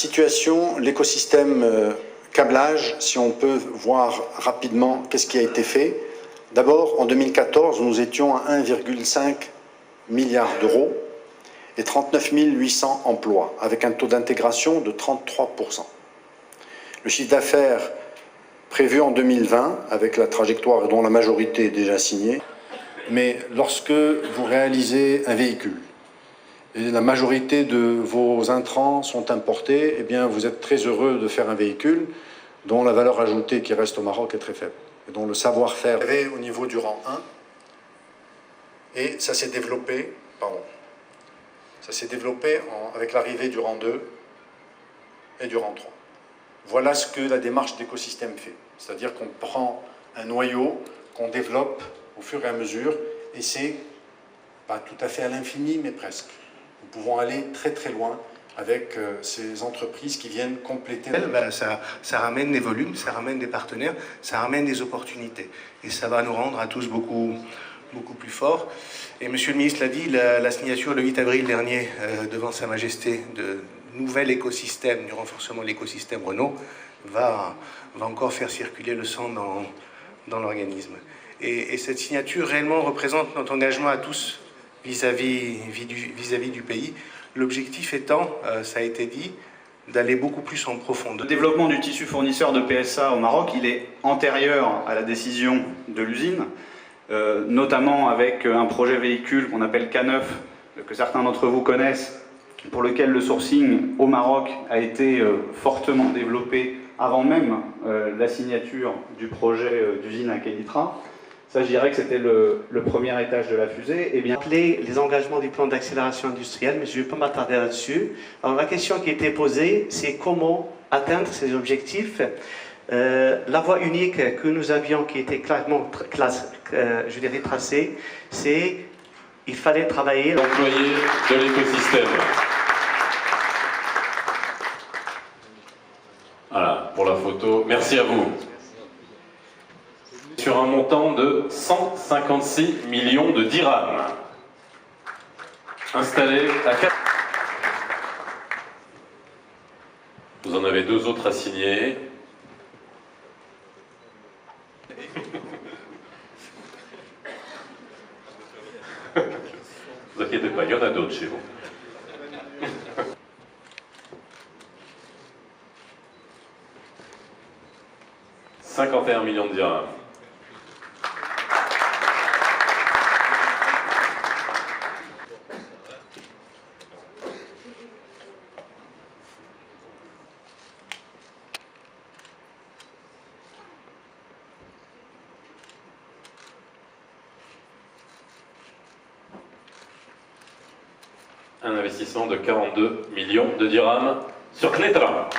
situation, l'écosystème câblage, si on peut voir rapidement qu'est-ce qui a été fait. D'abord, en 2014, nous étions à 1,5 milliard d'euros et 39 800 emplois, avec un taux d'intégration de 33%. Le chiffre d'affaires prévu en 2020, avec la trajectoire dont la majorité est déjà signée. Mais lorsque vous réalisez un véhicule, et la majorité de vos intrants sont importés, eh bien vous êtes très heureux de faire un véhicule dont la valeur ajoutée qui reste au Maroc est très faible, et dont le savoir-faire est au niveau du rang 1, et ça s'est développé, avec l'arrivée du rang 2 et du rang 3. Voilà ce que la démarche d'écosystème fait, c'est-à-dire qu'on prend un noyau, qu'on développe au fur et à mesure, et c'est pas tout à fait à l'infini, mais presque. Nous pouvons aller très très loin avec ces entreprises qui viennent compléter. Ça ramène des volumes, ça ramène des partenaires, ça ramène des opportunités. Et ça va nous rendre à tous beaucoup plus forts. Et Monsieur le Ministre l'a dit, la signature le 8 avril dernier devant Sa Majesté de nouvel écosystème, du renforcement de l'écosystème Renault, va encore faire circuler le sang dans l'organisme. Et cette signature réellement représente notre engagement à tous vis-à-vis du pays. L'objectif étant, ça a été dit, d'aller beaucoup plus en profondeur. Le développement du tissu fournisseur de PSA au Maroc, il est antérieur à la décision de l'usine, notamment avec un projet véhicule qu'on appelle K9, que certains d'entre vous connaissent, pour lequel le sourcing au Maroc a été fortement développé avant même la signature du projet d'usine à Kenitra. Ça, je dirais que c'était le premier étage de la fusée. Et bien, les engagements du plan d'accélération industrielle, mais je ne vais pas m'attarder là-dessus. Alors, la question qui a été posée, c'est comment atteindre ces objectifs. La voie unique que nous avions, qui était clairement tracée, c'est qu'il fallait travailler... Employés de l'écosystème. Voilà, pour la photo. Merci à vous. Sur un montant de 156 millions de dirhams. Installé à 4... Vous en avez 2 autres à signer. Vous inquiétez pas, il y en a d'autres chez vous. 51 millions de dirhams. Un investissement de 42 millions de dirhams sur Clétra.